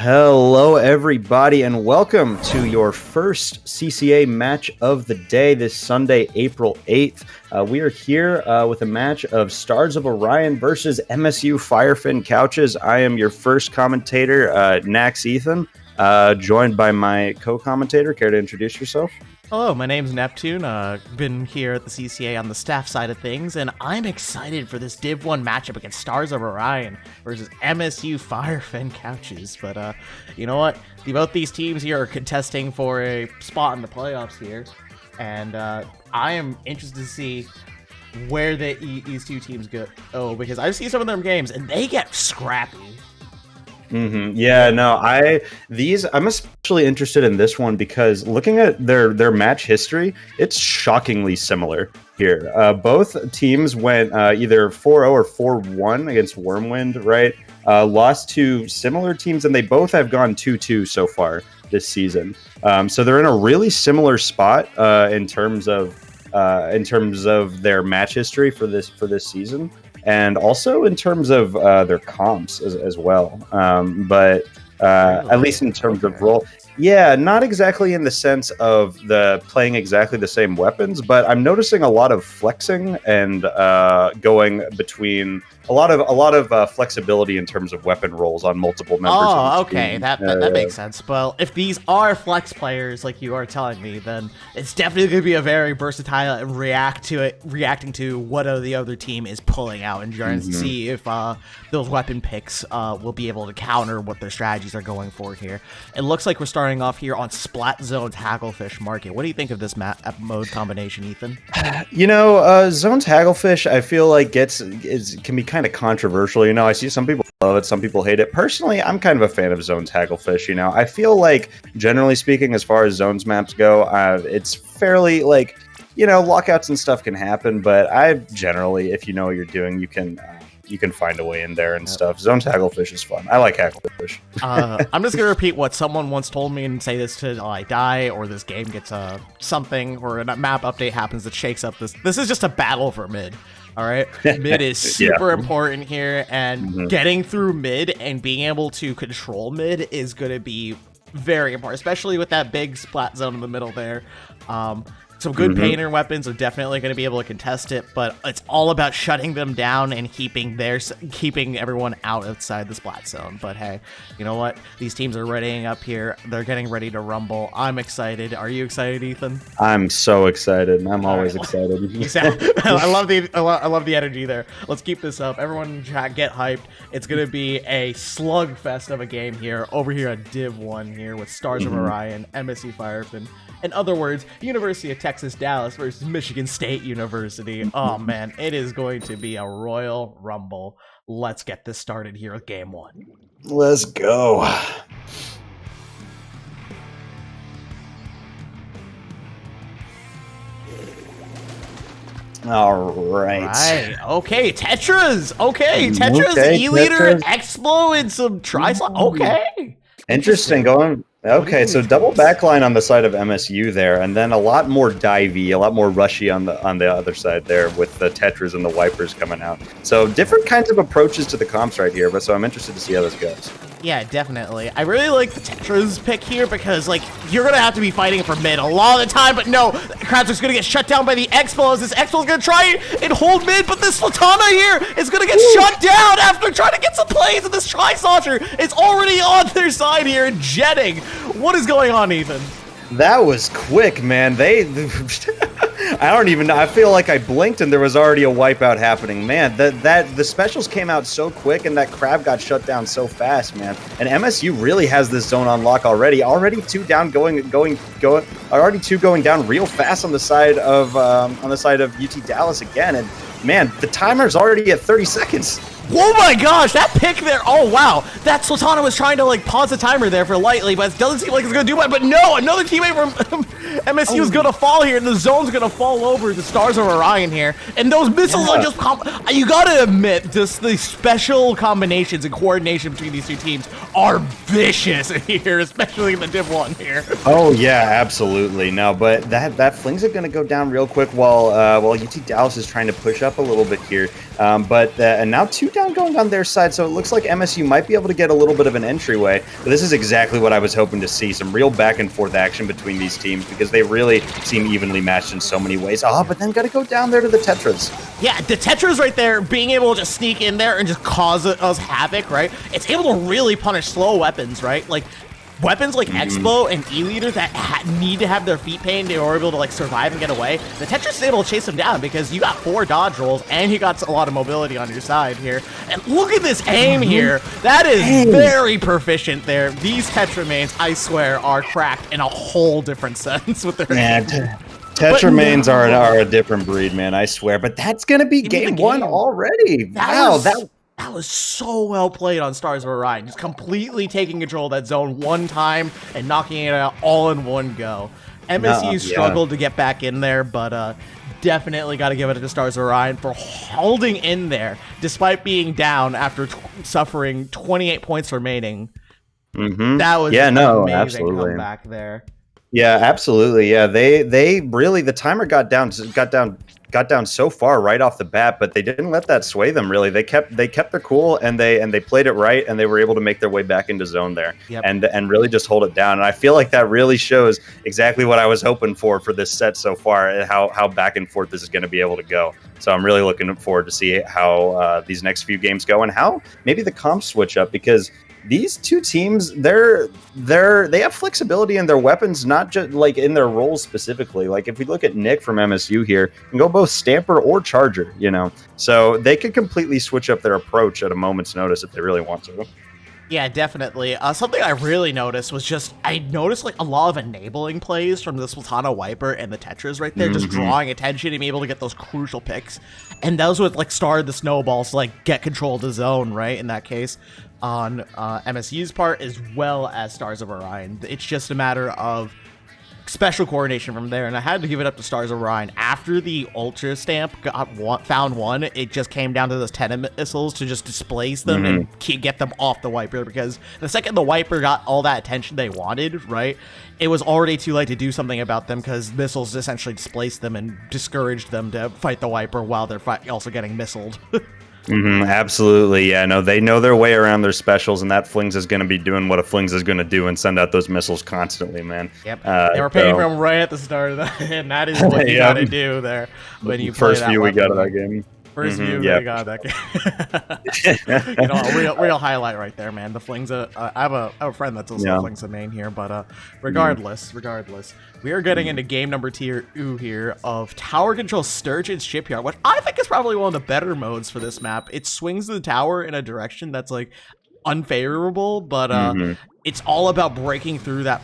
Hello, everybody, and welcome to your first CCA match of the day this Sunday, April 8th. We are here with a match of Stars of Orion versus MSU Firefin Couches. I am your first commentator, Nax Ethan, joined by my co-commentator. Care to introduce yourself? Hello, my name's Neptune. Been here at the CCA on the staff side of things, and I'm excited for this Div 1 matchup against Stars of Orion versus MSU Firefin Couches. But you know what? Both these teams here are contesting for a spot in the playoffs here, and I am interested to see where these two teams go. Oh, because I've seen some of their games, and they get scrappy. Yeah, no, I'm especially interested in this one because looking at their match history, it's shockingly similar here. Both teams went either 4-0 or 4-1 against Wormwind, right? Lost to similar teams, and they both have gone 2-2 so far this season. So they're in a really similar spot in terms of their match history for this season. And also in terms of their comps as well. But at least in terms of role. Yeah, not exactly in the sense of the playing exactly the same weapons, but I'm noticing a lot of flexing and going between a lot of flexibility in terms of weapon rolls on multiple members. Oh, okay, that makes sense. Well, if these are flex players, like you are telling me, then it's definitely going to be a very versatile and reacting to what the other team is pulling out and trying to see if those weapon picks will be able to counter what their strategies are going for here. It looks like we're starting off here on Splat Zone's Hagglefish Market. What do you think of this mode combination, Ethan? You know, Zone's Hagglefish, I feel like can be kind of controversial. You know, I see some people love it, some people hate it. Personally, I'm kind of a fan of Zone's Hagglefish. You know, I feel like, generally speaking, as far as Zones maps go, it's fairly, like, you know, lockouts and stuff can happen, but I generally, if you know what you're doing, you can find a way in there and stuff. Zone's Hagglefish is fun. I like Hagglefish. I'm just going to repeat what someone once told me and say this till I die, or this game gets something, or a map update happens that shakes up this. This is just a battle for mid. All right, mid is super important here, and getting through mid and being able to control mid is going to be very important, especially with that big splat zone in the middle there. Some good painter weapons are definitely going to be able to contest it, but it's all about shutting them down and keeping everyone outside the splat zone. But hey, you know what? These teams are readying up here. They're getting ready to rumble. I'm excited. Are you excited, Ethan? I'm so excited. I'm always excited. I love the energy there. Let's keep this up. Everyone in chat, get hyped. It's going to be a slugfest of a game here over here at Div 1 here with Stars of Orion, MSU Firefin. In other words, University of Texas Dallas versus Michigan State University. Oh man, it is going to be a Royal Rumble. Let's get this started here with game 1. Let's go. All right. Okay, Tetras. Okay, Tetras, E-Leader, Explo, and some Tri-Slot. Okay. Interesting. Going. Okay, so double backline on the side of MSU there, and then a lot more divey, a lot more rushy on the other side there with the Tetras and the Wipers coming out. So different kinds of approaches to the comps right here, but so I'm interested to see how this goes. Yeah, definitely. I really like the Tetras pick here because, like, you're going to have to be fighting for mid a lot of the time, but no, Krabs going to get shut down by the Explo as this Explo is going to try and hold mid, but this Slatana here is going to get shut down after trying to get some plays, and this Tri-Saucer is already on their side here and jetting. What is going on, Ethan? That was quick, man. I don't even know. I feel like I blinked and there was already a wipeout happening. Man, the specials came out so quick and that crab got shut down so fast, man. And MSU really has this zone on lock already. Already two down going down real fast on the side of UT Dallas again. And man, the timer's already at 30 seconds. Oh my gosh, that pick there. Oh wow, that Sultana was trying to like pause the timer there for lightly, but it doesn't seem like it's gonna do much. But no, another teammate from MSU is gonna fall here, and the zone's gonna fall over the Stars of Orion here, and those missiles are just you gotta admit, just the special combinations and coordination between these two teams are vicious here, especially in the Div 1 here. Oh yeah, absolutely. No, but that flings it gonna go down real quick while UT Dallas is trying to push up a little bit here. And now 2 down going on their side, so it looks like MSU might be able to get a little bit of an entryway. But this is exactly what I was hoping to see, some real back and forth action between these teams, because they really seem evenly matched in so many ways. Oh, but then got to go down there to the Tetras. Yeah, the Tetras right there, being able to just sneak in there and just cause us havoc, right? It's able to really punish slow weapons, right? Like, weapons like Expo and E-Leader that need to have their feet painted in order to be able to like survive and get away. The Tetris is able to chase them down because you got 4 dodge rolls and you got a lot of mobility on your side here. And look at this aim here. That is very proficient there. These Tetra mains, I swear, are cracked in a whole different sense with their Tetra mains are a different breed, man, I swear. But that's going to be game 1 already. That was so well played on Stars of Orion, just completely taking control of that zone one time and knocking it out all in one go. MSU struggled to get back in there, but definitely got to give it to Stars of Orion for holding in there despite being down after suffering 28 points remaining. That was an amazing comeback there. Yeah, absolutely. Yeah, they really, the timer got down so far right off the bat, but they didn't let that sway them. Really, they kept their cool and they played it right, and they were able to make their way back into zone there and really just hold it down. And I feel like that really shows exactly what I was hoping for this set so far, and how back and forth this is going to be able to go. So I'm really looking forward to see how these next few games go and how maybe the comps switch up, because these two teams, they have flexibility in their weapons, not just like in their roles specifically. Like if we look at Nick from MSU here, you can go both Stamper or Charger, so they could completely switch up their approach at a moment's notice if they really want to. Yeah, definitely. Something I really noticed was I noticed like a lot of enabling plays from the Sultana Wiper and the Tetras right there, just drawing attention and being able to get those crucial picks. And those would like started the snowballs to like get control of the zone, right? In that case, on MSU's part as well as Stars of Orion. It's just a matter of special coordination from there, and I had to give it up to Stars of Orion. After the Ultra Stamp found one, it just came down to those tenement missiles to just displace them and get them off the Wiper, because the second the Wiper got all that attention they wanted, right, it was already too late to do something about them, because missiles essentially displaced them and discouraged them to fight the Wiper while they're also getting missiled. Absolutely. Yeah, no, they know their way around their specials, and that Flings is going to be doing what a Flings is going to do and send out those missiles constantly, man. Yep. They were paying for them right at the start of that, and that is what you got to do there when you play first view we got of that game. First view we got that game. Real highlight right there, man. The Flings. I have a friend that's also Flings the main here, but regardless, we are getting into game number 2 here of Tower Control Sturgeon's Shipyard, which I think is probably one of the better modes for this map. It swings the tower in a direction that's like unfavorable, but it's all about breaking through that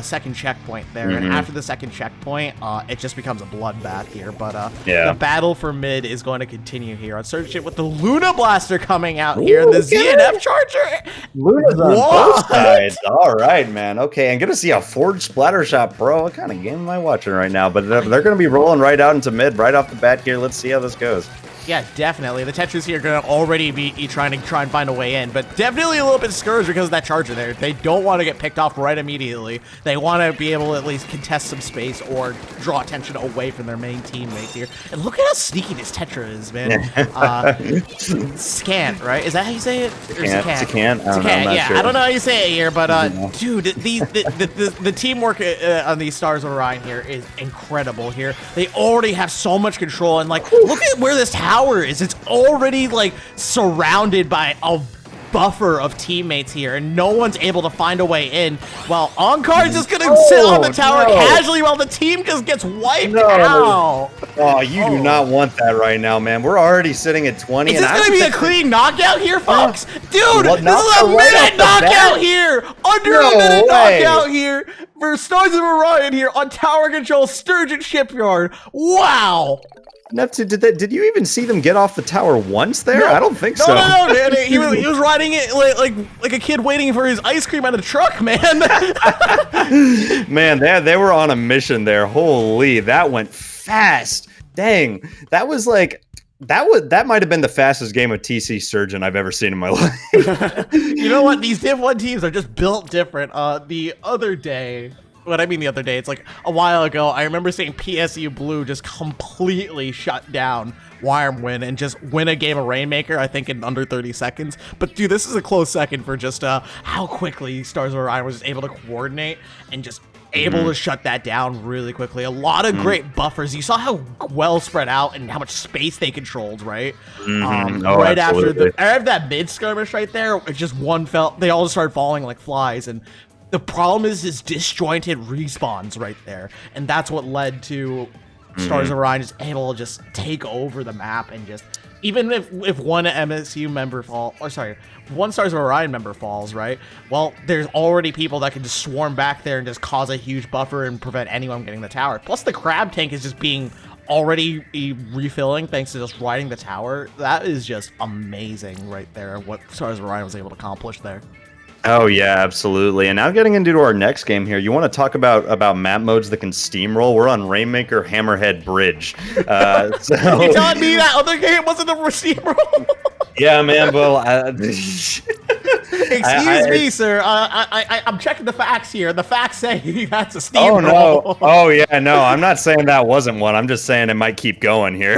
second checkpoint there, and after the second checkpoint, it just becomes a bloodbath here. But the battle for mid is going to continue here on Surge with the Luna Blaster coming out here, and the ZNF Charger. Luna's on both sides. All right, man. Okay, I'm gonna see a Forge Splattershot Pro. What kind of game am I watching right now? But they're gonna be rolling right out into mid right off the bat here. Let's see how this goes. Yeah, definitely. The Tetris here are going to already be trying to find a way in, but definitely a little bit discouraged because of that Charger there. They don't want to get picked off right immediately. They want to be able to at least contest some space or draw attention away from their main teammates here. And look at how sneaky this Tetra is, man. Scant, right? Is that how you say it? Scant. Yeah, sure. I don't know how you say it here, but dude, the teamwork on these Stars of Orion here is incredible here. They already have so much control, and like, look at where this tower is. It's already like surrounded by a buffer of teammates here, and no one's able to find a way in, while Onkard's just gonna sit on the tower casually while the team just gets wiped out. Oh, you do not want that right now, man. We're already sitting at 20. Is this gonna be a clean knockout here, folks? Dude, this is a minute knockout here! Under a minute knockout here for Stars of Orion here on Tower Control Sturgeon Shipyard. Wow! Neptune, did you even see them get off the tower once there? No. I don't think so. No, man. He was riding it like a kid waiting for his ice cream out of the truck, man. Man, they were on a mission there. Holy, that went fast. Dang, that was like that might have been the fastest game of TC Surgeon I've ever seen in my life. You know what? These Div 1 teams are just built different. The other day, it's like a while ago, I remember seeing PSU Blue just completely shut down Wirewind and just win a game of Rainmaker, I think, in under 30 seconds. But, dude, this is a close second for just how quickly Stars of Orion was just able to coordinate and just able to shut that down really quickly. A lot of great buffers. You saw how well spread out and how much space they controlled, right? Right absolutely. after that mid skirmish right there, it just they all just started falling like flies. And the problem is disjointed respawns right there. And that's what led to Stars of Orion just able to just take over the map and just, even if one MSU member one Stars of Orion member falls, right? Well, there's already people that can just swarm back there and just cause a huge buffer and prevent anyone from getting the tower. Plus, the crab tank is just being already refilling thanks to just riding the tower. That is just amazing right there, what Stars of Orion was able to accomplish there. Oh yeah, absolutely. And now getting into our next game here, you want to talk about map modes that can steamroll? We're on Rainmaker Hammerhead Bridge. So you telling me that other game wasn't a steamroll? Yeah, man. Well, excuse me, sir. I'm checking the facts here. The facts say that's a steamroll. Oh no. Oh yeah. No, I'm not saying that wasn't one. I'm just saying it might keep going here.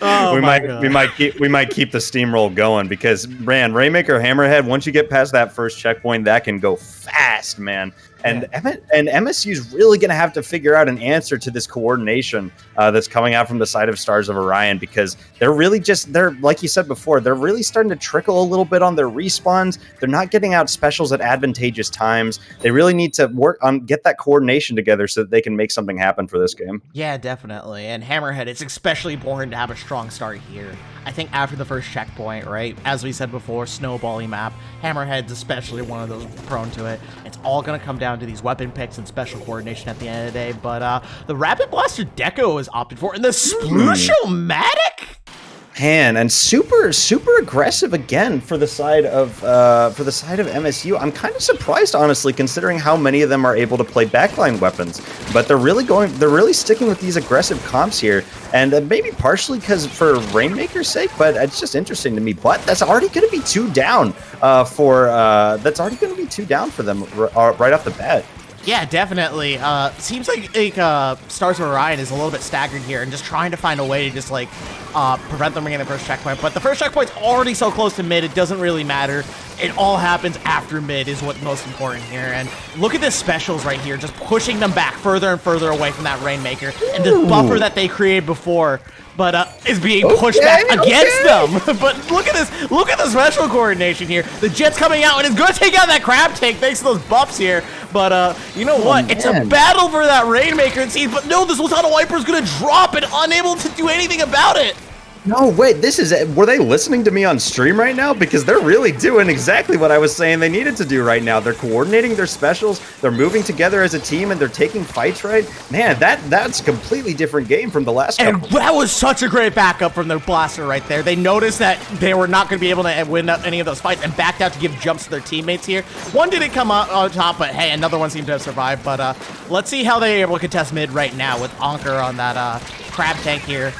Oh, we might keep the steamroll going because Rainmaker Hammerhead. Once you get past that first checkpoint, that can go fast, man. And MSU is really going to have to figure out an answer to this coordination that's coming out from the side of Stars of Orion, because they're like you said before, they're really starting to trickle a little bit on their respawns. They're not getting out specials at advantageous times. They really need to get that coordination together so that they can make something happen for this game. Yeah, definitely. And Hammerhead, it's especially important to have a strong start here. I think after the first checkpoint, right, as we said before, snowbally map, Hammerhead's especially one of those prone to it. It's all going to come down to these weapon picks and special coordination at the end of the day, but the Rapid Blaster Deco is opted for, and the Splooshomatic? And super aggressive again for the side of MSU. I'm kind of surprised, honestly, considering how many of them are able to play backline weapons. But they're really sticking with these aggressive comps here, and maybe partially because for Rainmaker's sake. But it's just interesting to me. But that's already going to be two down for them right off the bat. Yeah, definitely. Seems like Stars of Orion is a little bit staggered here and just trying to find a way to just prevent them from getting the first checkpoint. But the first checkpoint's already so close to mid, it doesn't really matter. It all happens after mid is what's most important here. And look at the specials right here, just pushing them back further and further away from that Rainmaker. And the buffer that they created before, but is being pushed back against them. But look at the special coordination here. The jet's coming out and it's going to take out that crab tank thanks to those buffs here. But you know what? It's a battle for that Rainmaker, it seems. But no, this Latana Wiper is going to drop and unable to do anything about it. No, wait, were they listening to me on stream right now? Because they're really doing exactly what I was saying they needed to do right now. They're coordinating their specials, they're moving together as a team, and they're taking fights right. Man, that's a completely different game from the last couple. And that was such a great backup from their blaster right there. They noticed that they were not going to be able to win any of those fights and backed out to give jumps to their teammates here. One didn't come out on top, but hey, another one seemed to have survived. But let's see how they're able to contest mid right now with Anker on that crab tank here.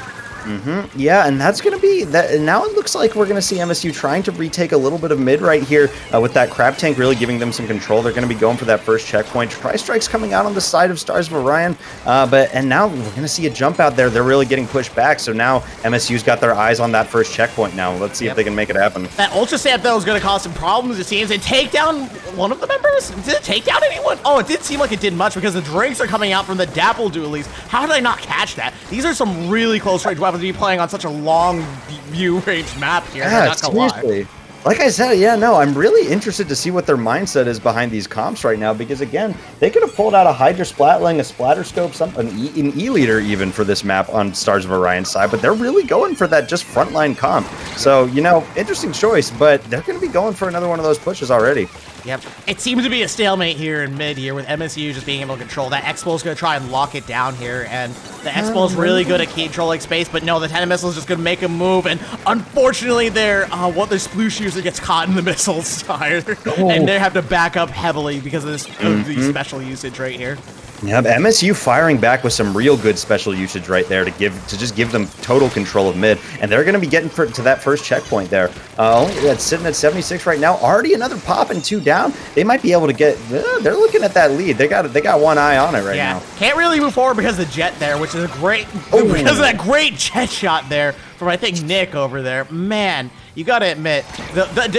Yeah, and that's going to be that. Now it looks like we're going to see MSU trying to retake a little bit of mid right here with that crab tank really giving them some control. They're going to be going for that first checkpoint. Tri-Strike's coming out on the side of Stars of Orion, and now we're going to see a jump out there. They're really getting pushed back, so now MSU's got their eyes on that first checkpoint now. Let's see if they can make it happen. That Ultra Stamp, though, is going to cause some problems, it seems, and take down one of the members? Did it take down anyone? Oh, it did seem like it did much because the drinks are coming out from the Dapple Dualies. How did I not catch that? These are some really close range weapons to be playing on such a long view range map here. Yeah, seriously. Like I said, yeah, no, I'm really interested to see what their mindset is behind these comps right now, because again, they could have pulled out a Hydra Splatling, a Splatter Scope, an E-Leader even for this map on Stars of Orion's side, but they're really going for that just frontline comp. So, you know, interesting choice, but they're going to be going for another one of those pushes already. Yep. It seems to be a stalemate here in mid here with MSU just being able to control. That Expo's going to try and lock it down here, and the Expo's really good at controlling space, but no, the Tandem Missile is just going to make a move, and unfortunately their Sploosh user gets caught in the missiles fire, and they have to back up heavily because of this of the special usage right here. Yep, MSU firing back with some real good special usage right there to just give them total control of mid, and they're going to be getting to that first checkpoint there. Only that's sitting at 76 right now. Already another pop and 2 down. They might be able to get. They're looking at that lead. They got one eye on it right now. Can't really move forward because of the jet there, which is a great because of that great jet shot there from I think Nick over there. Man, you got to admit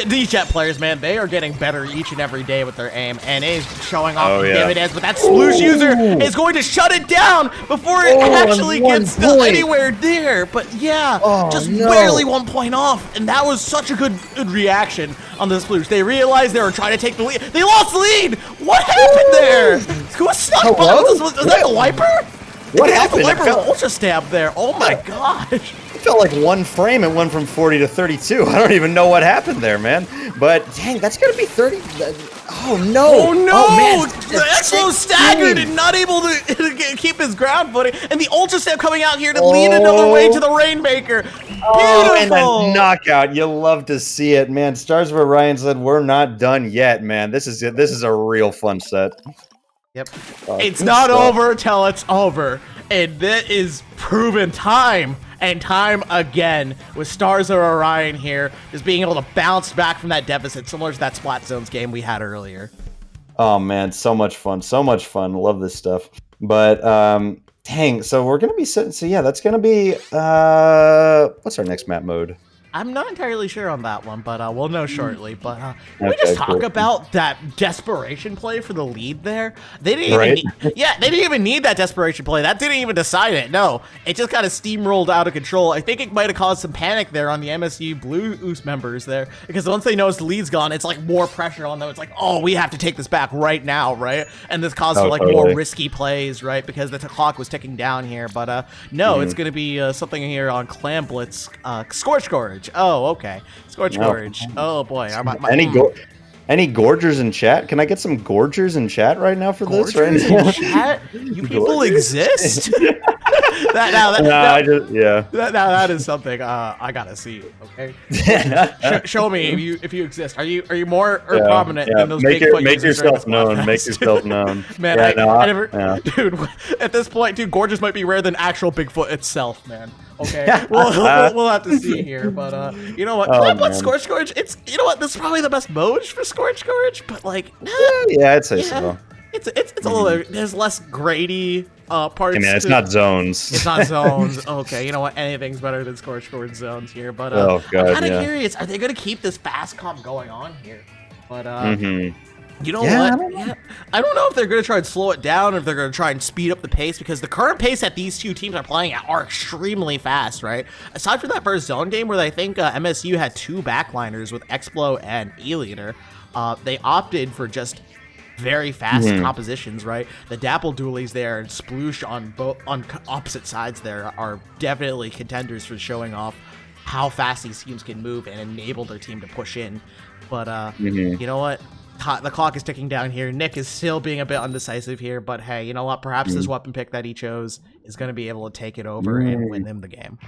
these jet players, man, they are getting better each and every day with their aim, and it is showing off the dividends. But that Sploosh user is going to shut it down before it actually gets anywhere near. But yeah, barely 1 point off, and that was such a good reaction on the Sploosh. They realized they were trying to take the lead. They lost the lead. What happened there? Who was stuck behind? Was that the Wiper? What happened? The Wiper ultra stab there. Oh my gosh. It felt like one frame. It went from 40 to 32. I don't even know what happened there, man. But dang, that's gonna be 30. Oh no! Oh no! Oh, man. The Expo staggered and not able to keep his ground footing, and the ultra stab coming out here to lead another way to the Rainmaker. Beautiful! And a knockout. You love to see it, man. Stars of Orion said we're not done yet, man. This is it. This is a real fun set. Yep. It's not over till it's over, and that is proven time and time again with Stars of Orion here, just being able to bounce back from that deficit, similar to that Splat Zones game we had earlier. Oh man, so much fun, so much fun. Love this stuff. But dang, so we're gonna be sitting. So yeah, that's gonna be what's our next map mode? I'm not entirely sure on that one, but we'll know shortly. But can we just talk about that desperation play for the lead there? They didn't even they didn't even need that desperation play. That didn't even decide it. No, it just kind of steamrolled out of control. I think it might have caused some panic there on the MSU Blue Ooze members there, because once they notice the lead's gone, it's like more pressure on them. It's like, oh, we have to take this back right now, right? And this caused for like more risky plays, right? Because the clock was ticking down here. But no, it's going to be something here on Clam Blitz, Scorch Gorge. Oh, okay. Scorch Gorge. Oh boy. Any gorgers in chat? Can I get some gorgers in chat right now for this? Right now? Chat? You people exist? That is something I gotta see. Okay. Show me if you exist. Are you more prominent than those Bigfoot make yourself known. Make yourself known. Man, I never. Dude, at this point, dude, gorgeous might be rarer than actual Bigfoot itself, man. Okay, we'll have to see here, but you know what? Scorch Gorge. It's you know what? This is probably the best mode for Scorch Gorge, but like, I'd say so. It's a little. There's less grady parts. I mean, it's not zones. It's not zones. Okay, you know what? Anything's better than Scorch Gorge zones here, but I'm kind of curious. Are they going to keep this fast comp going on here? But you know what? I don't know if they're going to try and slow it down or if they're going to try and speed up the pace, because the current pace that these two teams are playing at are extremely fast, right? Aside from that first zone game where I think MSU had 2 backliners with Explo and E-Leader, they opted for just very fast compositions, right? The Dapple dualies there and Sploosh on opposite sides there are definitely contenders for showing off how fast these teams can move and enable their team to push in. But you know what? The clock is ticking down here. Nick is still being a bit undecisive here, but hey, you know what? Perhaps this weapon pick that he chose is going to be able to take it over and win him the game.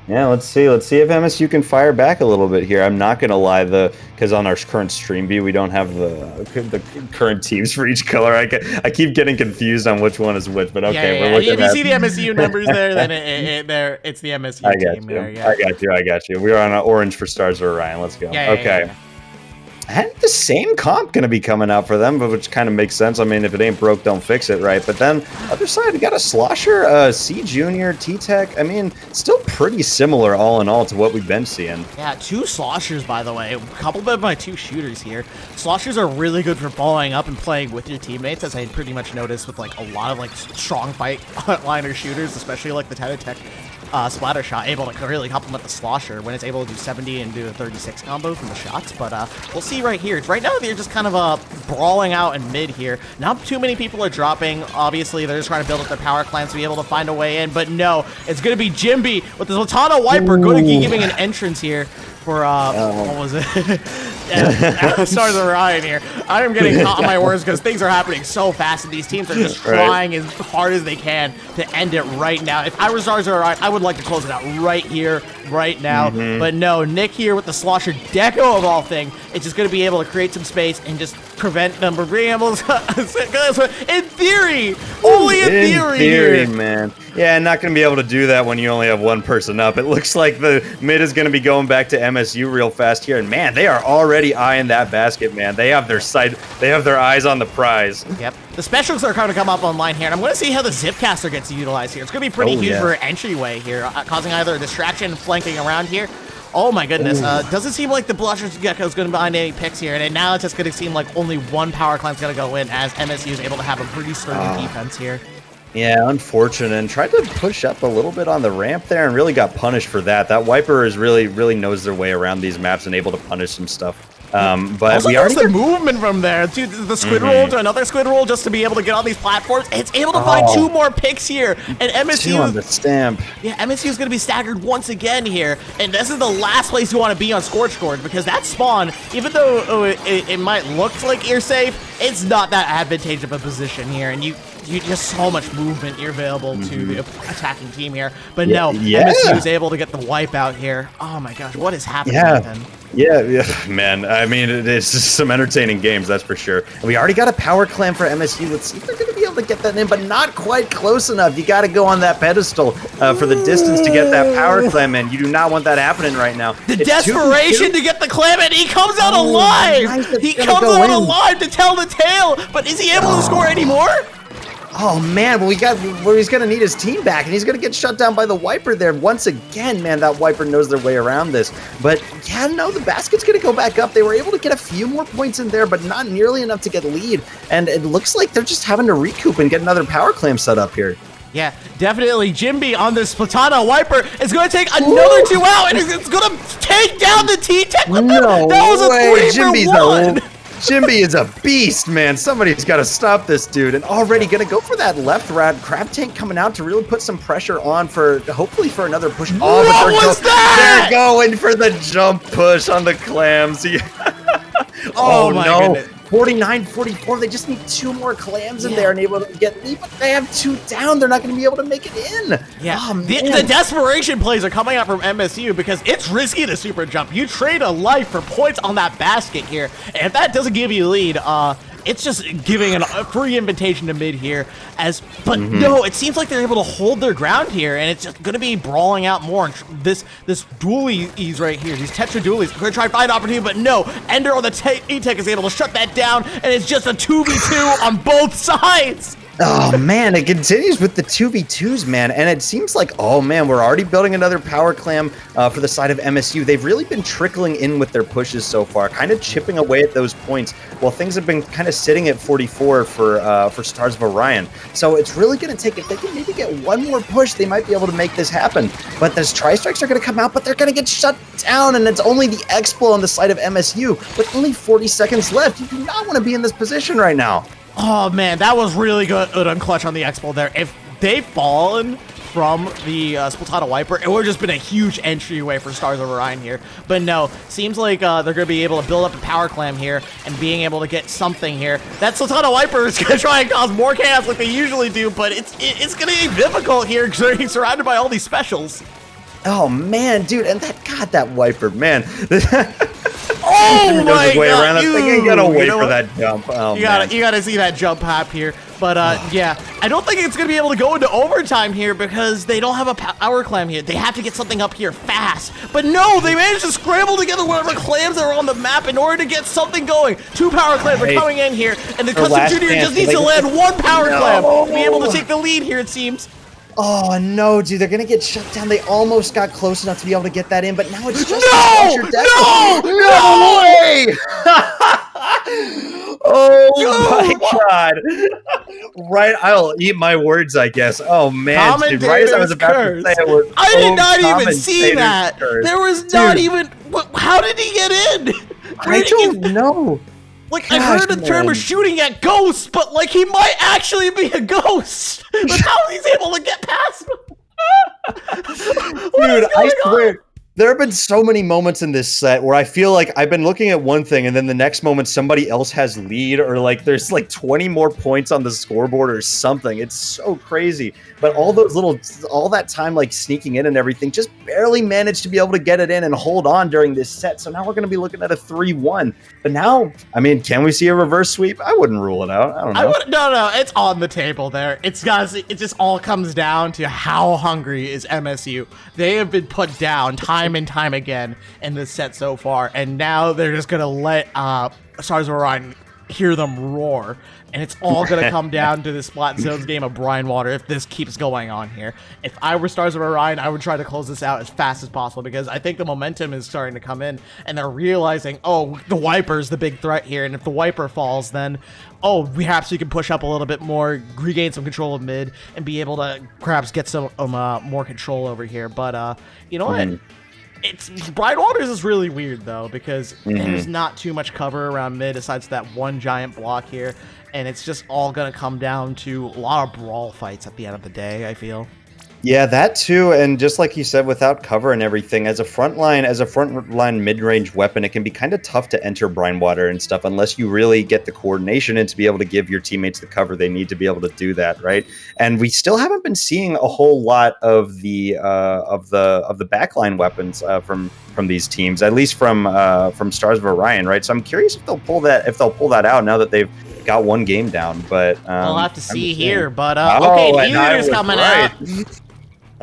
Yeah, let's see. Let's see if MSU can fire back a little bit here. I'm not going to lie, because on our current stream view, we don't have the current teams for each color. I keep getting confused on which one is which, but okay. We're looking if you see the MSU numbers there, then it's the MSU team. I got you. We're on orange for Stars of Orion. Let's go. Okay. And the same comp going to be coming out for them, but which kind of makes sense. I mean, if it ain't broke, don't fix it, right? But then, other side, we got a Slosher, C Junior, T-Tech. I mean, still pretty similar all in all to what we've been seeing. Yeah, 2 Sloshers, by the way. A couple of my 2 shooters here. Sloshers are really good for following up and playing with your teammates, as I pretty much noticed with like a lot of like strong fight liner shooters, especially like the Tech splatter shot, able to really complement the slosher when it's able to do 70 and do a 36 combo from the shots. But we'll see right here. Right now, they're just kind of brawling out in mid here. Not too many people are dropping. Obviously, they're just trying to build up their power clans to be able to find a way in. But no, it's going to be Jimby with the Sultana Wiper going to be giving an entrance here for, what was it? Stars of Orion here. I am getting caught on my words because things are happening so fast and these teams are just trying as hard as they can to end it right now. If I were Stars of Orion, I would like to close it out right here, right now. But no, Nick here with the Slosher Deco of all things, it's just going to be able to create some space and just prevent them from being able to, in theory, only in theory here. Man. Yeah, not going to be able to do that when you only have one person up. It looks like the mid is going to be going back to MSU real fast here. And man, they are already eyeing that basket, man. They have their sight, they have their eyes on the prize. Yep. The specials are going to come up online here, and I'm going to see how the Zipcaster gets utilized here. It's going to be pretty huge for an entryway here, causing either a distraction flanking around here. Oh my goodness, doesn't seem like the Blusher Gecko is going to find any picks here, and now it's just going to seem like only one power clan is going to go in as MSU is able to have a pretty sturdy defense here. Yeah, unfortunate, and tried to push up a little bit on the ramp there and really got punished for that. That Wiper is really knows their way around these maps and able to punish some stuff. But also, we already the movement from there. Dude, the squid roll to another squid roll just to be able to get on these platforms. It's able to find 2 more picks here. And MSU 2 on the stamp. Yeah, MSU is going to be staggered once again here. And this is the last place you want to be on Scorch Gorge because that spawn, even though it might look like you're safe, it's not that advantageous of a position here. And you just so much movement you're available to the attacking team here. But no, MSU is able to get the wipe out here. Oh my gosh, what is happening then? Yeah, man. I mean, it's just some entertaining games, that's for sure. And we already got a power clam for MSU. Let's see if they're going to be able to get that in, but not quite close enough. You got to go on that pedestal for the distance to get that power clam in. You do not want that happening right now. The desperation to get the clam in. He comes out alive. Nice, he comes out alive to tell the tale. But is he able to score anymore? Oh man, well he's gonna need his team back, and he's gonna get shut down by the Wiper there once again. Man, that Wiper knows their way around this. But yeah, no, the basket's gonna go back up. They were able to get a few more points in there, but not nearly enough to get lead. And it looks like they're just having to recoup and get another power clam set up here. Yeah, definitely. Jimby on this Platana Wiper is going to take another 2 out, and it's going to take down the T-Tech. No that was a 3 for 1. Jimby is a beast, man. Somebody's got to stop this dude. And already going to go for that left rat. Crab Tank coming out to really put some pressure on for, hopefully for another push. Oh, what was that? They're going for the jump push on the clams. Oh my goodness. 49-44. They just need 2 more clams in there and able to get lead, but they have 2 down. They're not going to be able to make it in. Yeah, the desperation plays are coming out from MSU because it's risky to super jump. You trade a life for points on that basket here, and if that doesn't give you a lead, it's just giving a free invitation to mid here. But no, it seems like they're able to hold their ground here, and it's just going to be brawling out more. And this dualies right here, these Tetra dualies, going to try to find opportunity, but no. Ender on the E-Tech is able to shut that down, and it's just a 2v2 on both sides. Oh man, it continues with the 2v2s, man, and it seems like, oh man, we're already building another power clam for the side of MSU. They've really been trickling in with their pushes so far, kind of chipping away at those points, while things have been kind of sitting at 44 for Stars of Orion. So it's really going to take, if they can maybe get one more push, they might be able to make this happen. But those tri-strikes are going to come out, but they're going to get shut down, and it's only the Explo on the side of MSU. With only 40 seconds left, you do not want to be in this position right now. Oh man, that was really good on clutch on the Expo there. If they've fallen from the Splatana Wiper, it would have just been a huge entryway for Stars of Orion here. But no, seems like they're going to be able to build up a power clam here and being able to get something here. That Splatana Wiper is going to try and cause more chaos like they usually do, but it's going to be difficult here because they're surrounded by all these specials. Oh man, dude, and that Wiper, man. Oh my god! You gotta wait for that jump. Oh, you gotta see that jump hop here. But yeah, I don't think it's gonna be able to go into overtime here because they don't have a power clam here. They have to get something up here fast. But no, they managed to scramble together whatever clams are on the map in order to get something going. 2 power clams are coming in here, and the Custom Junior just needs to land 1 power clam to be able to take the lead here, it seems. Oh no, dude, they're gonna get shut down. They almost got close enough to be able to get that in, but now it's just no way! Oh my god! Right, I'll eat my words, I guess. Oh man, dude, right as I was about to say it was, I did not even see that. There was not even. How did he get in? I don't know. Like, I heard the term of shooting at ghosts, but like he might actually be a ghost. But how he's able to get past him? Dude, I swear. There have been so many moments in this set where I feel like I've been looking at one thing and then the next moment somebody else has lead, or like there's like 20 more points on the scoreboard or something. It's so crazy. But all that time like sneaking in and everything, just barely managed to be able to get it in and hold on during this set. So now we're going to be looking at a 3-1. But now, I mean, can we see a reverse sweep? I wouldn't rule it out. I don't know. No, it's on the table there. It just all comes down to how hungry is MSU. They have been put down time and time again in this set so far, and now they're just gonna let Stars of Orion hear them roar, and it's all gonna come down to this Splat Zones game of Brine Water if this keeps going on here. If I were Stars of Orion, I would try to close this out as fast as possible, because I think the momentum is starting to come in, and they're realizing, oh, the Wiper's the big threat here, and if the Wiper falls, then perhaps we can push up a little bit more, regain some control of mid, and be able to perhaps get some more control over here. But you know what? Brine Waters is really weird though, because there's not too much cover around mid besides that one giant block here, and it's just all gonna come down to a lot of brawl fights at the end of the day, I feel. Yeah, that too, and just like you said, without cover and everything, as a frontline mid-range weapon, it can be kind of tough to enter brine water and stuff unless you really get the coordination and to be able to give your teammates the cover they need to be able to do that, right? And we still haven't been seeing a whole lot of the backline weapons from these teams, at least from Stars of Orion, right? So I'm curious if they'll pull that out now that they've got one game down. But we'll have to see here. But okay, E-Leader's coming out.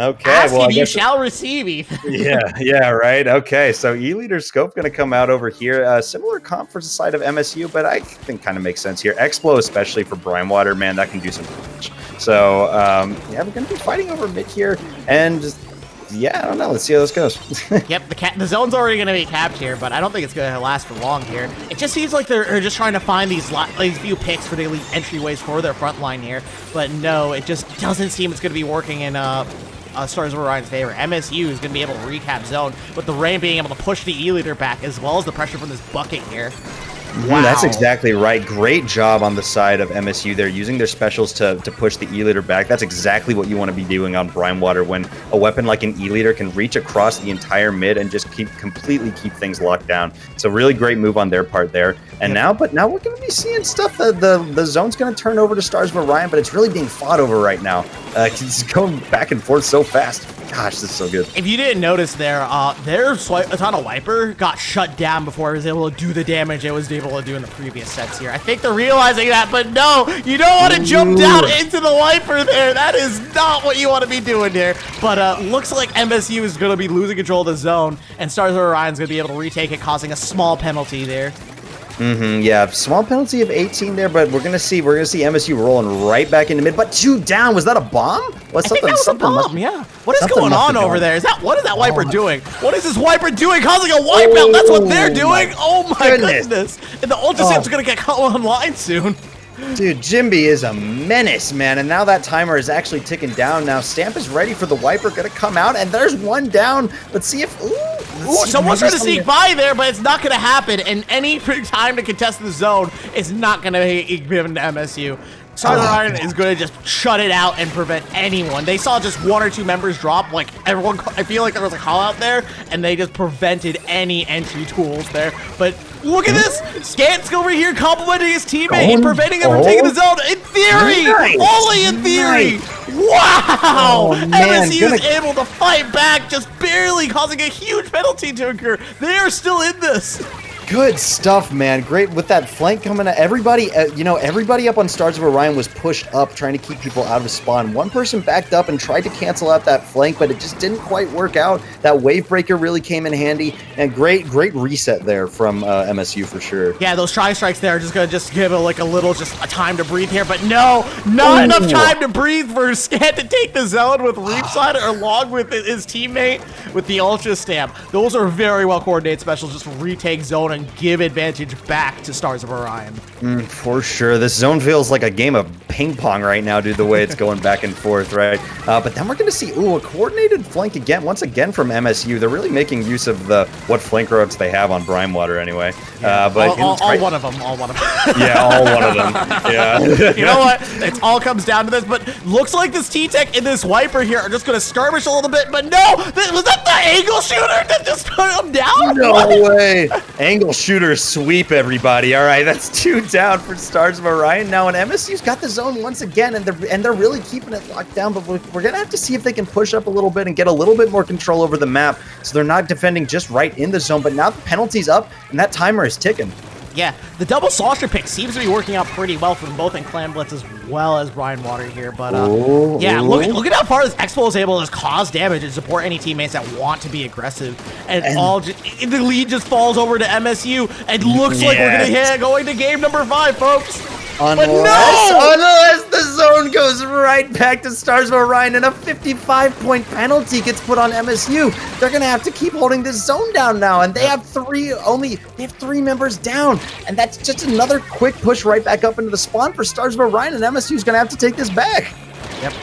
Okay, asking you shall receive, Ethan. yeah, right. Okay, so E-Leader Scope going to come out over here. Similar comp for the side of MSU, but I think kind of makes sense here. Explo, especially for Brine Water, man, that can do some damage. So, yeah, we're going to be fighting over mid here, and yeah, I don't know. Let's see how this goes. Yep, the zone's already going to be capped here, but I don't think it's going to last for long here. It just seems like they're just trying to find these few picks for the elite entryways for their front line here, but no, it just doesn't seem it's going to be working in Stars of Orion's favor. MSU is going to be able to recap zone, with the Rain being able to push the E-Leader back, as well as the pressure from this bucket here. Wow. That's exactly right. Great job on the side of MSU. They're using their specials to push the E-Leader back. That's exactly what you want to be doing on Brine Water, when a weapon like an E-Leader can reach across the entire mid and just completely keep things locked down. It's a really great move on their part there. And now we're going to be seeing stuff. The zone's going to turn over to Stars of Orion, but it's really being fought over right now. It's going back and forth so fast. Gosh, this is so good. If you didn't notice there, their Atana Wiper got shut down before it was able to do the damage it was able to do in the previous sets here. I think they're realizing that, but no, you don't want to jump down into the Wiper there. That is not what you want to be doing here. But looks like MSU is going to be losing control of the zone, and Stars of Orion is going to be able to retake it, causing a small penalty there. Yeah, small penalty of 18 there, but we're gonna see MSU rolling right back into mid. But 2 down. Was that a bomb? I think that was a bomb. Yeah. What is going on over there? What is that Wiper doing? What is this Wiper doing? Causing a wipeout. That's what they're doing. Oh my goodness! And the Ultra Samp's gonna get online soon. Dude, Jimby is a menace, man, and now that timer is actually ticking down. Now Stamp is ready for the Wiper, gonna come out, and there's one down. Let's see if... someone's trying to sneak by there, but it's not gonna happen, and any time to contest the zone is not gonna be given to MSU. Stars of Orion is going to just shut it out and prevent anyone. They saw just 1 or 2 members drop, like everyone, I feel like there was a call out there, and they just prevented any entry tools there. But look at this, Skant's over here complimenting his teammate and preventing him from taking the zone. In theory, only in theory. Wow! MSU is able to fight back, just barely, causing a huge penalty to occur. They are still in this. Good stuff, man. Great with that flank coming out. Everybody, everybody up on Stars of Orion was pushed up, trying to keep people out of spawn. One person backed up and tried to cancel out that flank, but it just didn't quite work out. That wave breaker really came in handy, and great reset there from MSU for sure. Yeah, those tri-strikes there are just gonna give it like a little, just a time to breathe here, but no, not enough time to breathe for Scant to take the zone with Reapside along with his teammate with the Ultra Stamp. Those are very well coordinated specials, just retake zone and give advantage back to Stars of Orion. For sure. This zone feels like a game of ping pong right now, dude, the way it's going back and forth, right? But then we're going to see, a coordinated flank again, once again from MSU. They're really making use of what flank routes they have on Brimewater anyway. Yeah. But all one of them. Yeah, all one of them. Yeah. You know what? It all comes down to this, but looks like this T-Tech and this Wiper here are just going to skirmish a little bit, but no! Was that the angle shooter that just put him down? No way! Angle shooter sweep, everybody. All right, that's 2 down for Stars of Orion now, and MSU's got the zone once again, and they're really keeping it locked down, but we're gonna have to see if they can push up a little bit and get a little bit more control over the map, so they're not defending just right in the zone, but now the penalty's up, and that timer is ticking. Yeah, the double saucer pick seems to be working out pretty well for them both in Clan Blitz as well as Brian Water here. But yeah, look at how far this Expo is able to just cause damage and support any teammates that want to be aggressive. And the lead just falls over to MSU and looks like we're going to game number 5, folks. Unless the zone goes right back to Stars of Orion and a 55-point penalty gets put on MSU. They're gonna have to keep holding this zone down now, and they have 3 members down, and that's just another quick push right back up into the spawn for Stars of Orion, and MSU's gonna have to take this back. Yep.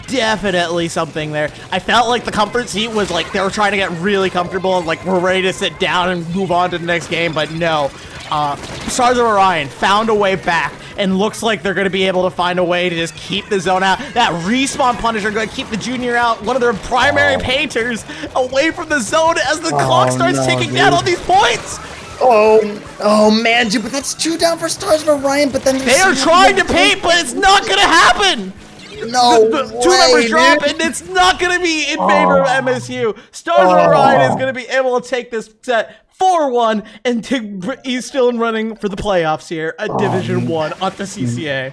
Definitely something there. I felt like the comfort seat was like they were trying to get really comfortable and like we're ready to sit down and move on to the next game, but no. Stars of Orion found a way back and looks like they're going to be able to find a way to just keep the zone out. That respawn Punisher going to keep the Junior out, one of their primary painters, away from the zone as the clock starts ticking down on these points. Oh man, dude, but that's 2 down for Stars of Orion, but then they are trying to paint, but it's not going to happen. No the 2 members drop, and it's not going to be in favor of MSU. Stars of Orion is going to be able to take this set 4-1, and he's still in running for the playoffs here at Division 1 on the CCA.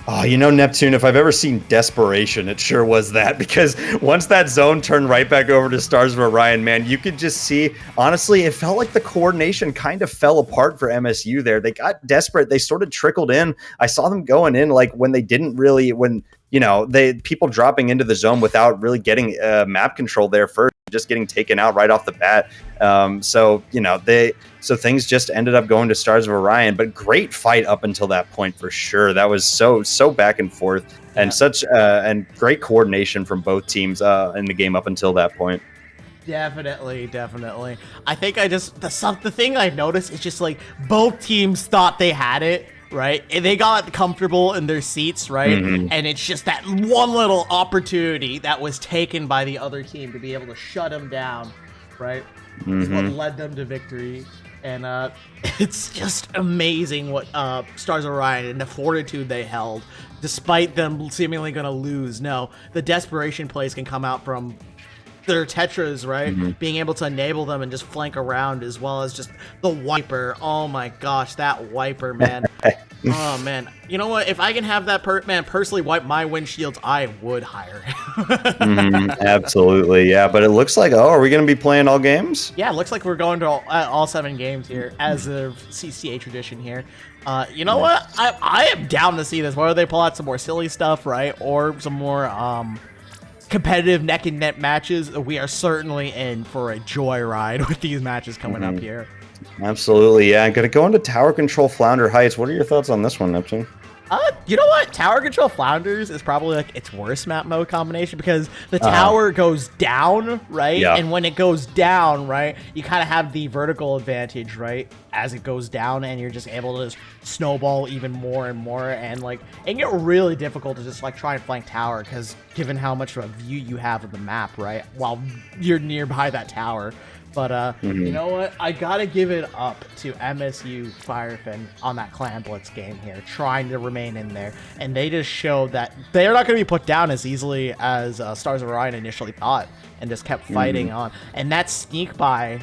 Oh, you know, Neptune, if I've ever seen desperation, it sure was that, because once that zone turned right back over to Stars of Orion, man, you could just see, honestly, it felt like the coordination kind of fell apart for MSU there. They got desperate. They sort of trickled in. I saw them going in like when they didn't really, people dropping into the zone without really getting map control there first, just getting taken out right off the bat. So things just ended up going to Stars of Orion, but great fight up until that point for sure. That was so back and forth, and and great coordination from both teams in the game up until that point. Definitely. I think the thing I've noticed is just like both teams thought they had it. Right, and they got comfortable in their seats, right? And it's just that one little opportunity that was taken by the other team to be able to shut them down, right? Is what led them to victory. And it's just amazing what Stars of Orion and the fortitude they held, despite them seemingly going to lose. No, the desperation plays can come out from their Tetras, right? Being able to enable them and just flank around, as well as just the Wiper. Oh my gosh, that Wiper, man. Oh man, you know what? If I can have that personally wipe my windshields, I would hire him. Absolutely, yeah. But it looks like, are we going to be playing all games? Yeah, it looks like we're going to all 7 games here, as of CCA tradition here. You know what? I am down to see this. Whether they pull out some more silly stuff, right, or some more competitive neck and neck matches, we are certainly in for a joyride with these matches coming up here. Absolutely, yeah. I'm gonna go into Tower Control Flounder Heights. What are your thoughts on this one, Neptune? You know what? Tower Control Flounders is probably like its worst map mode combination, because the tower goes down, right? Yeah. And when it goes down, right, you kind of have the vertical advantage, right, as it goes down, and you're just able to just snowball even more and more, and like it get really difficult to just like try and flank tower, because given how much of a view you have of the map, right, while you're nearby that tower. But you know what? I gotta give it up to MSU Firefin on that Clan Blitz game here, trying to remain in there, and they just showed that they're not gonna be put down as easily as Stars of Orion initially thought, and just kept fighting on. And that sneak by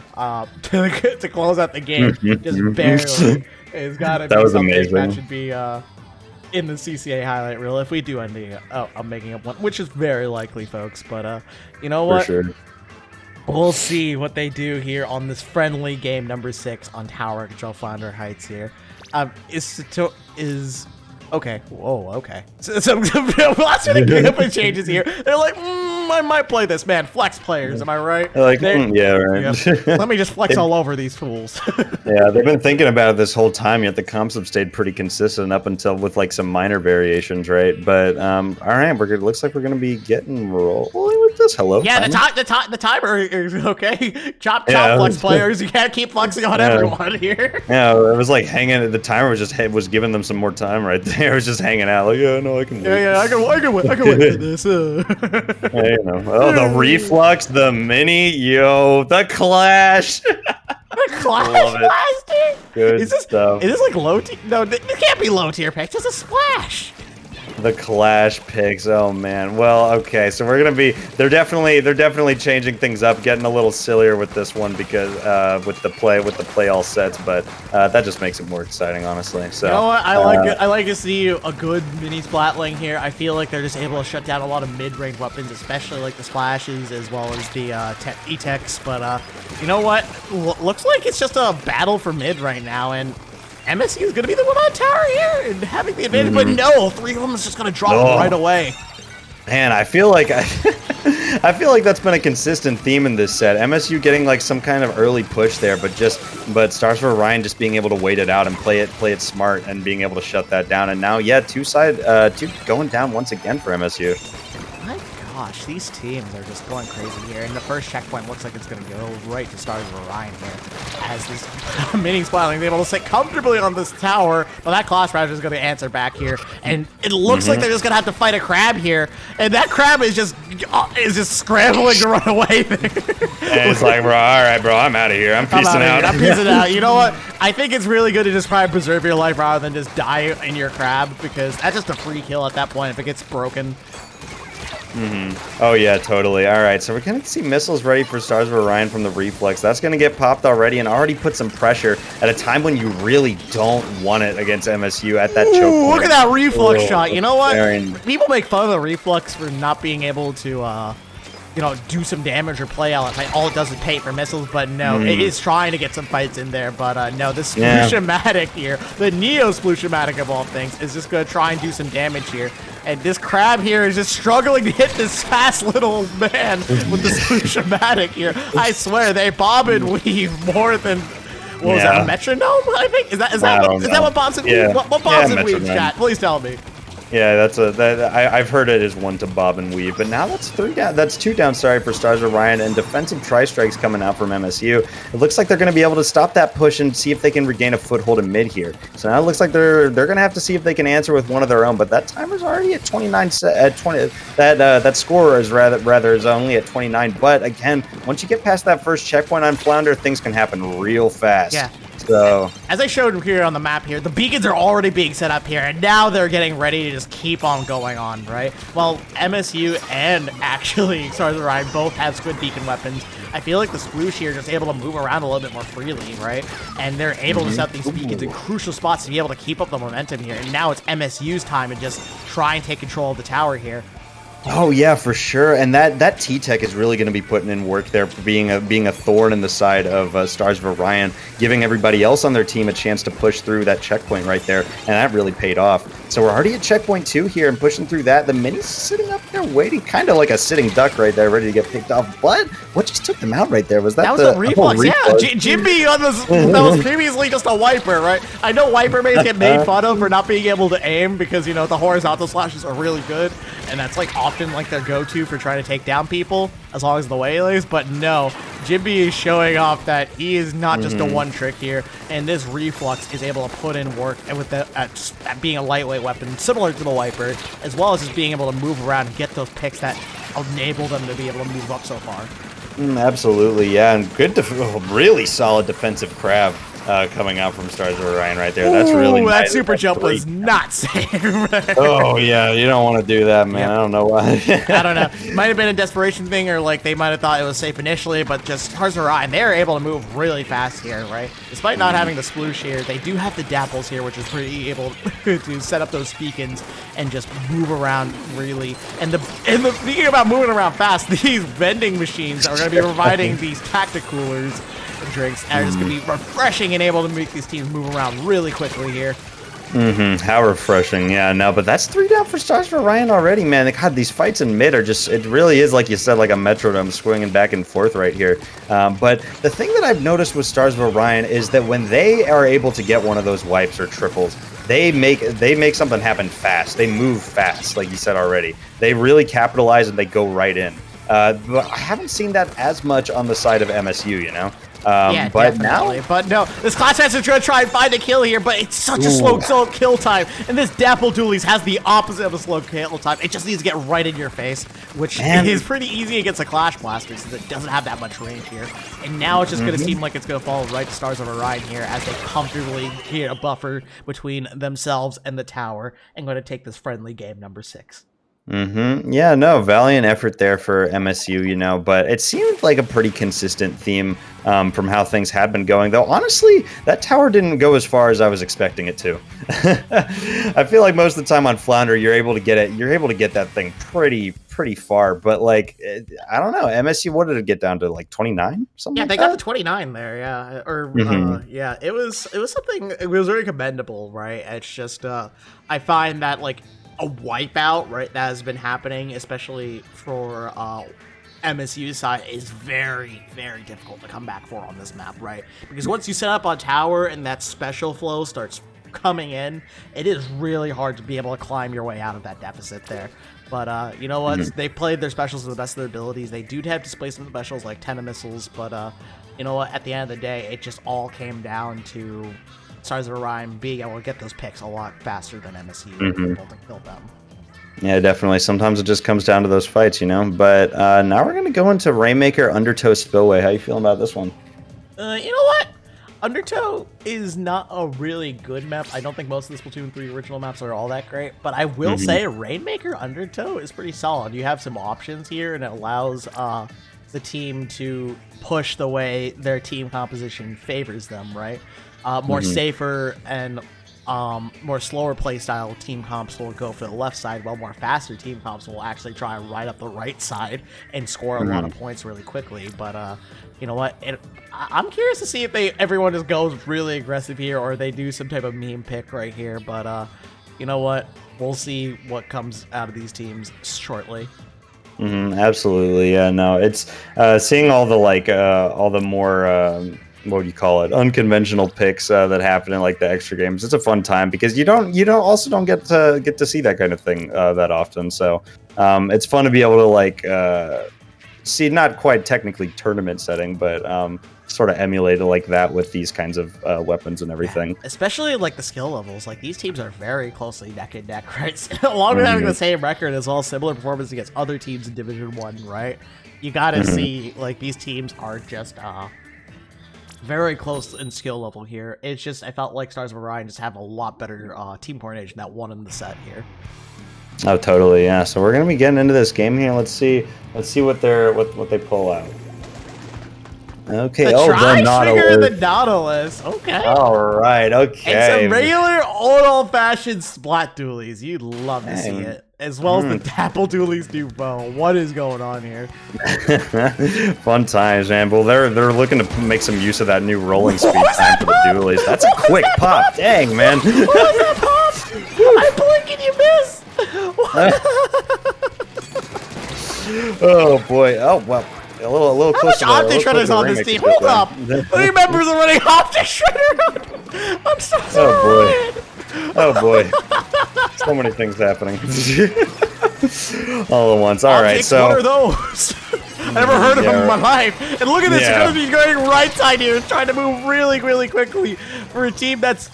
to close out the game, just barely, has gotta be something amazing. That should be in the CCA highlight reel if we do end the. I'm making up one, which is very likely, folks. But you know what? For sure. We'll see what they do here on this friendly game number 6 on Tower Control Flounder Heights here. Okay. Whoa, okay. So lots of equipment changes here. They're like, I might play this, man. Flex players, am I right? Like, yeah, right. Yeah. Let me just flex all over these fools. Yeah, they've been thinking about it this whole time, yet the comps have stayed pretty consistent up until with like some minor variations, right? But all right, looks like we're gonna be getting rolling with this. Hello. Yeah, the timer is okay. Chop flex players. You can't keep flexing on everyone here. Yeah, it was like hanging. The timer was giving them some more time right there. It was just hanging out. Like, yeah, no, I can wait. Yeah, I can wait for this. Hey, you know. Oh, the reflux, the mini, the clash. Clash. Good stuff. Is this like low tier? No, it can't be low tier picks. It's a splash. The clash picks. Oh man. Well, okay. So we're gonna be. They're definitely changing things up, getting a little sillier with this one because with the play all sets. But that just makes it more exciting, honestly. So you know what? I like to see a good mini splatling here. I feel like they're just able to shut down a lot of mid-range weapons, especially like the splashes as well as the E-techs. But you know what? Looks like it's just a battle for mid right now, and MSU is going to be the one on tower here and having the advantage, but no, 3 of them is just going to drop right away. Man, I feel like I feel like that's been a consistent theme in this set. MSU getting like some kind of early push there, but Stars for Orion just being able to wait it out and play it smart and being able to shut that down. And now, yeah, two going down once again for MSU. My gosh, these teams are just going crazy here. And the first checkpoint looks like it's going to go right to Stars of Orion here. As this mini splatling is able to sit comfortably on this tower, but that Clash Raptor is going to answer back here. And it looks like they're just going to have to fight a crab here. And that crab is just scrambling to run away. And it's like, bro, all right, bro, I'm out of here. I'm peacing out. I'm peacing out. You know what? I think it's really good to just try and preserve your life rather than just die in your crab, because that's just a free kill at that point if it gets broken. Oh yeah, totally. All right, so we're gonna see missiles ready for Stars of Orion from the reflex. That's gonna get popped already and already put some pressure at a time when you really don't want it against MSU at that choke point. Look at that reflex shot. You know what? People make fun of the reflex for not being able to do some damage or play out. Like, all it does is pay for missiles, but no, it is trying to get some fights in there. But no, the Splushamatic here, the Neo Splushamatic of all things, is just going to try and do some damage here. And this crab here is just struggling to hit this fast little man with the Splushamatic here. I swear, they bob and weave more than... What was that, a metronome, I think? Is that what bobs and weave? What bobs and weave, chat? Please tell me. Yeah, I've heard it is one to bob and weave, but now that's 3 down. That's 2 down. Sorry for Stars of Orion, and defensive tri-strikes coming out from MSU. It looks like they're going to be able to stop that push and see if they can regain a foothold in mid here. So now it looks like they're going to have to see if they can answer with one of their own. But that timer's already at 29. At 20, that score is rather is only at 29. But again, once you get past that first checkpoint on Flounder, things can happen real fast. Yeah. So, as I showed here on the map here, the beacons are already being set up here, and now they're getting ready to just keep on going on, right? Well, MSU and actually Stars of Orion both have Squid Beacon weapons. I feel like the Sploosh here is just able to move around a little bit more freely, right? And they're able to set these beacons in crucial spots to be able to keep up the momentum here. And now it's MSU's time to just try and take control of the tower here. Oh yeah, for sure. And that T-Tech is really going to be putting in work there, being a thorn in the side of Stars of Orion, giving everybody else on their team a chance to push through that checkpoint right there, and that really paid off. So we're already at checkpoint 2 here and pushing through that. The Mini's sitting up there waiting, kind of like a sitting duck right there, ready to get picked off. But what just took them out right there? Was that was the reflex? Yeah, Jimby that was previously just a wiper, right? I know wiper mates get made fun of for not being able to aim because, you know, the horizontal slashes are really good, and that's like often like their go-to for trying to take down people as long as the waylays. But no, Jimby is showing off that he is not just a one trick here, and this reflux is able to put in work and with at being a lightweight weapon similar to the wiper, as well as just being able to move around and get those picks that enable them to be able to move up so far. Absolutely, yeah, and good, really solid defensive crab coming out from Stars of Orion right there. That's really nice. That super jump was not safe. Oh yeah, you don't want to do that, man. Yeah. I don't know why. I don't know. It might have been a desperation thing, or like they might have thought it was safe initially, but just Stars of Orion, they're able to move really fast here, right? Despite not having the sploosh here, they do have the dapples here, which is pretty able to set up those beacons and just move around really. And the thinking about moving around fast, these vending machines are going to be providing these tactic coolers drinks are just going to be refreshing and able to make these teams move around really quickly here. How refreshing. Yeah, no, but that's 3 down for Stars of Orion already, man. God, these fights in mid are just, it really is, like you said, like a Metrodome swinging back and forth right here. But the thing that I've noticed with Stars of Orion is that when they are able to get one of those wipes or triples, they make something happen fast. They move fast, like you said already. They really capitalize and they go right in. But I haven't seen that as much on the side of MSU, you know? Yeah, but definitely. now, But no, this class master's gonna try and find a kill here, but it's such a slow kill time. And this Dapple Doolies has the opposite of a slow kill time. It just needs to get right in your face, which is pretty easy against a Clash Blaster since it doesn't have that much range here. And now it's just gonna seem like it's gonna fall right to Stars of Orion here as they comfortably get a buffer between themselves and the tower and going to take this friendly game number 6. Yeah, no, valiant effort there for MSU, you know, but it seemed like a pretty consistent theme from how things had been going. Though, honestly, that tower didn't go as far as I was expecting it to. I feel like most of the time on Flounder, you're able to get it. You're able to get that thing pretty far. But like, I don't know, MSU, what did it get down to? Like 29, something? Yeah, like they that? got the 29 there. Yeah, or yeah, it was something. It was very commendable, right? It's just I find that like a wipeout, right, that has been happening, especially for MSU side, is very, very difficult to come back for on this map, right? Because once you set up on tower and that special flow starts coming in, it is really hard to be able to climb your way out of that deficit there. But you know what? They played their specials to the best of their abilities. They do have displacement specials like 10 missiles, but you know what? At the end of the day, it just all came down to Stars of Orion being able to get those picks a lot faster than MSU able to kill them. Yeah, definitely. Sometimes it just comes down to those fights, you know. But now we're gonna go into Rainmaker Undertow Spillway. How you feeling about this one? You know what? Undertow is not a really good map. I don't think most of the Splatoon 3 original maps are all that great, but I will say Rainmaker Undertow is pretty solid. You have some options here, and it allows the team to push the way their team composition favors them, right? More safer and more slower playstyle team comps will go for the left side, while more faster team comps will actually try and ride up the right side and score a lot of points really quickly. But you know what? I'm curious to see if everyone just goes really aggressive here, or they do some type of meme pick right here. But you know what? We'll see what comes out of these teams shortly. Absolutely. Yeah. No, it's seeing all the all the more. What do you call it? Unconventional picks that happen in like the extra games. It's a fun time because you don't get to see that kind of thing that often. So it's fun to be able to like see, not quite technically tournament setting, but sort of emulate it like that with these kinds of weapons and everything. Yeah, especially like the skill levels. Like these teams are very closely neck and neck, right? Along with having the same record as well, similar performance against other teams in Division 1, right? You got to see like these teams are just very close in skill level here. It's just, I felt like Stars of Orion just have a lot better team coordination that won in the set here. Oh, totally, yeah. So we're gonna be getting into this game here. Let's see what they pull out. Okay, the Tri-Trigger, the Nautilus. Okay. All right, okay. And some regular old-fashioned Splat Dualies. You'd love to see it. As well as the Dapple Dualies do well. What is going on here? Fun times, man. Well, they're looking to make some use of that new rolling speed time for the Dualies. That's a quick pop. Dang, man. What was that pop? I blink and you miss. Oh, boy. Oh, well. A little How closer. How much Optic Shredder's on this team? Hold up. How many members are running Optic Shredder? I'm so sorry. Oh boy. So many things happening. All at once. All right, so what are those? I never heard of them in my life. And look at this, you're going to be going right side here, trying to move really, really quickly for a team that's...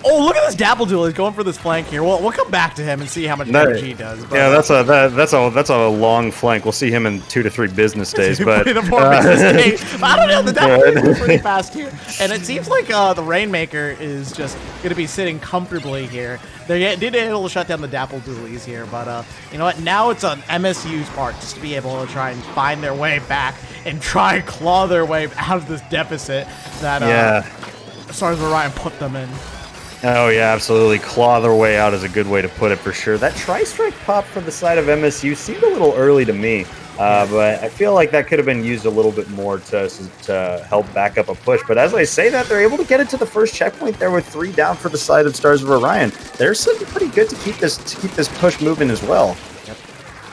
Oh, look at this Dapple Duel. He's going for this flank here. We'll come back to him and see how much damage he does. But, yeah, that's a long flank. We'll see him in 2 to 3 business days. But I don't know. The Dapple Duel is pretty fast here, and it seems like the Rainmaker is just going to be sitting comfortably here. They did able to shut down the Dapple Duelies here, but you know what? Now it's on MSU's part just to be able to try and find their way back and try and claw their way out of this deficit that Stars of Orion put them in. Oh, yeah, absolutely. Claw their way out is a good way to put it for sure. That Tri-Strike pop from the side of MSU seemed a little early to me. But I feel like that could have been used a little bit more to help back up a push. But as I say that, they're able to get it to the first checkpoint there with 3 down for the side of Stars of Orion. They're sitting pretty good to keep this push moving as well.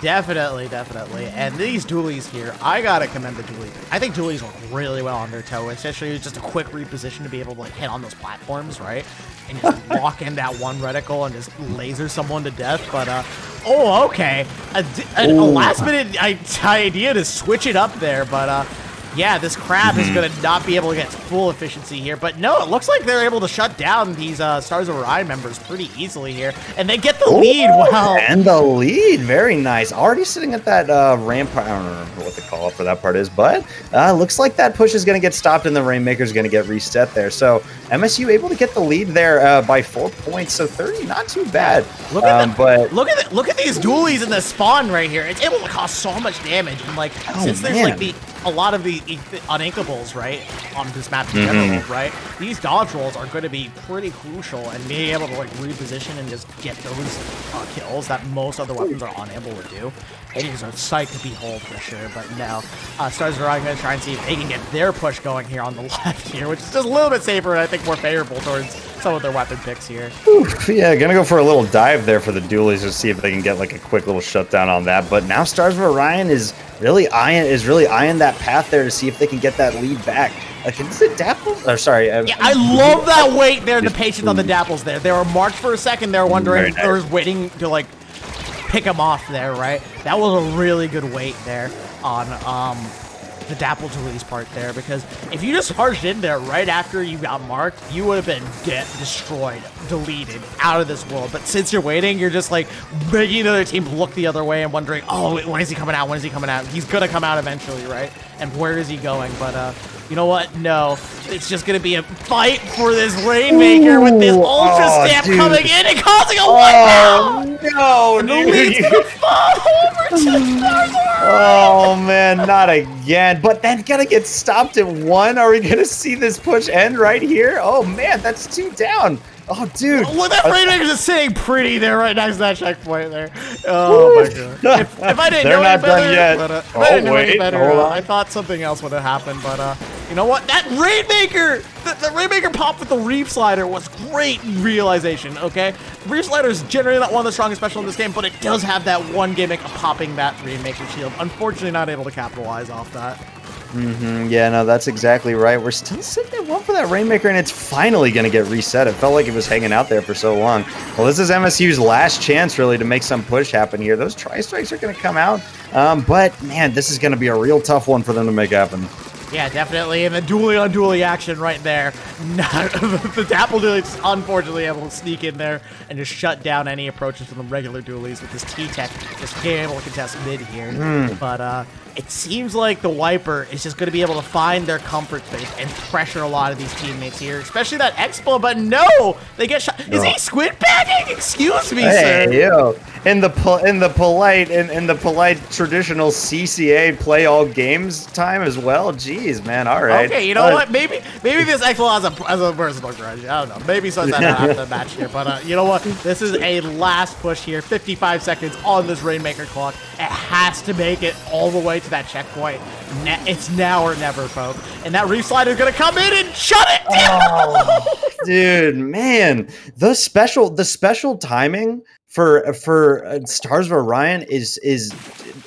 Definitely. And these dualies here, I gotta commend the dualies. I think dualies work really well on their toe, especially just a quick reposition to be able to like hit on those platforms, right? And just walk in that one reticle and just laser someone to death. But oh, okay, a last minute idea to switch it up there, but yeah, this crab is going to not be able to get full efficiency here. But no, it looks like they're able to shut down these Stars of Orion members pretty easily here. And they get the lead. Wow. And the lead. Very nice. Already sitting at that ramp. I don't remember what the call for that part is. But looks like that push is going to get stopped and the Rainmaker is going to get reset there. So MSU able to get the lead there by 4 points. So 30, not too bad. Look at these dualies in the spawn right here. It's able to cause so much damage. And like, since there's like a lot of the uninkables, right, on this map in general, right, these dodge rolls are going to be pretty crucial, and being able to like reposition and just get those kills that most other weapons are unable to do. It is a sight to behold for sure. But now Stars of Orion going to try and see if they can get their push going here on the left here, which is just a little bit safer and I think more favorable towards some of their weapon picks here. Yeah, gonna go for a little dive there for the dualies to see if they can get like a quick little shutdown on that. But now Stars of Orion is really eyeing that path there to see if they can get that lead back. Is it Dapple? Or sorry. Yeah, I love that wait there, the patience on the Dapples there. They were marked for a second. They were wondering, they were waiting to like pick them off there, right? That was a really good wait there on the Dapple Julie's part there, because if you just charged in there right after you got marked, you would have been destroyed, deleted, out of this world. But since you're waiting, you're just like making the other team look the other way and wondering, oh, when is he coming out? When is he coming out? He's gonna come out eventually, right? And where is he going? But you know what? No, it's just gonna be a fight for this Rainmaker with this Ultra Stamp coming in and causing a wipeout. No, and the lead's gonna fall over to Stars. Oh man, not again. But then gonna get stopped at 1. Are we gonna see this push end right here? Oh man, that's 2 down. Oh, dude. Well, that Rainmaker's just sitting pretty there right next to that checkpoint there. Oh, my God. If I didn't know any better, but, if I didn't know any better, I thought something else would have happened. But you know what? That Rainmaker, the Rainmaker pop with the Reef Slider was great realization, okay? Reef Slider is generally not one of the strongest special in this game, but it does have that one gimmick of popping that Rainmaker shield. Unfortunately, not able to capitalize off that. Yeah, no, that's exactly right. We're still sitting at 1 for that Rainmaker, and it's finally going to get reset. It felt like it was hanging out there for so long. Well, this is MSU's last chance, really, to make some push happen here. Those tri-strikes are going to come out, but, man, this is going to be a real tough one for them to make happen. Yeah, definitely, and the dually on dually action right there. The Dapple dually is unfortunately able to sneak in there and just shut down any approaches from the regular dualies with this T-Tech just being able to contest mid here. But it seems like the Wiper is just going to be able to find their comfort space and pressure a lot of these teammates here, especially that Expo. But no, they get shot. Is he squid bagging? Excuse me, sir. Yo. In the polite traditional CCA play all games time as well. Jeez, man. All right. Okay, you know what? Maybe this Expo has a personal grudge. I don't know. Maybe something that after the match here. But you know what? This is a last push here. 55 seconds on this Rainmaker clock. It has to make it all the way to that checkpoint. It's now or never, folks. And that Reef Slider is gonna come in and shut it down. Oh, dude, man, the special timing for Stars of Orion is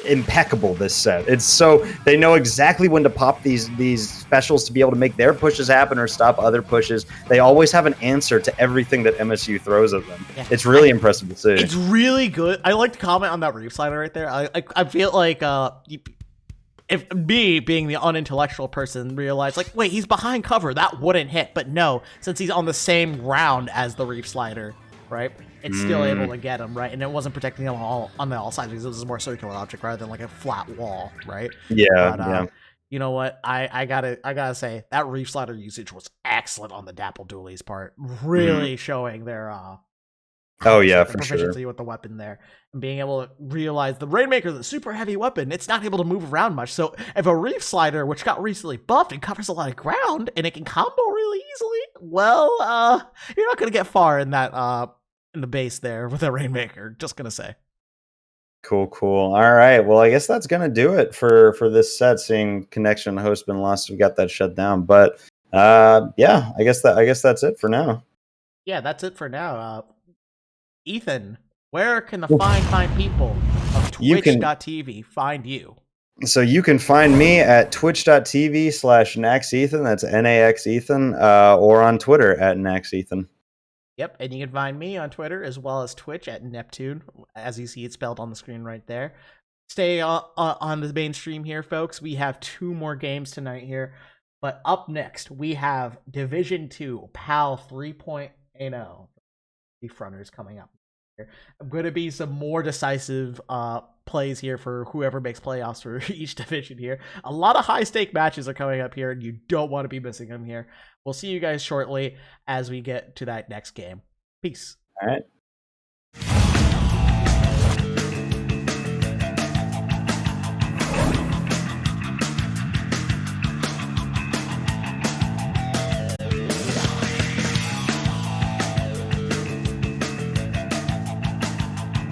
impeccable this set. It's so they know exactly when to pop these specials to be able to make their pushes happen or stop other pushes. They always have an answer to everything that MSU throws at them. Yeah. It's really impressive to see. It's really good. I like to comment on that Reef Slider right there. I feel like if me, being the unintellectual person, realized, like, wait, he's behind cover, that wouldn't hit. But no, since he's on the same ground as the Reef Slider, right? It's still able to get him, right? And it wasn't protecting him all on the all sides because it was a more circular object rather than like a flat wall, right? Yeah, but, you know what? I gotta say that Reef Slider usage was excellent on the Dapple Dooley's part, really showing their proficiency with the weapon there, and being able to realize the Rainmaker is a super heavy weapon. It's not able to move around much. So if a Reef Slider, which got recently buffed and covers a lot of ground, and it can combo really easily, well, you're not gonna get far in that in the base there with a Rainmaker, just gonna say. Cool. All right. Well, I guess that's gonna do it for this set. Seeing connection host been lost, we got that shut down. But yeah, I guess that's it for now. Yeah, that's it for now. Ethan, where can the fine people of You can Twitch.tv find you? So you can find me at twitch.tv/NaxEthan. That's NAX Ethan, or on Twitter at NaxEthan. Yep, and you can find me on Twitter as well as Twitch at Neptune, as you see it spelled on the screen right there. Stay on the main stream here, folks. We have 2 more games tonight here. But up next, we have Division 2, PAL 3.0. The fronters coming up. I'm going to be some more decisive plays here for whoever makes playoffs for each division here. A lot of high-stake matches are coming up here, and you don't want to be missing them here. We'll see you guys shortly as we get to that next game. Peace. All right.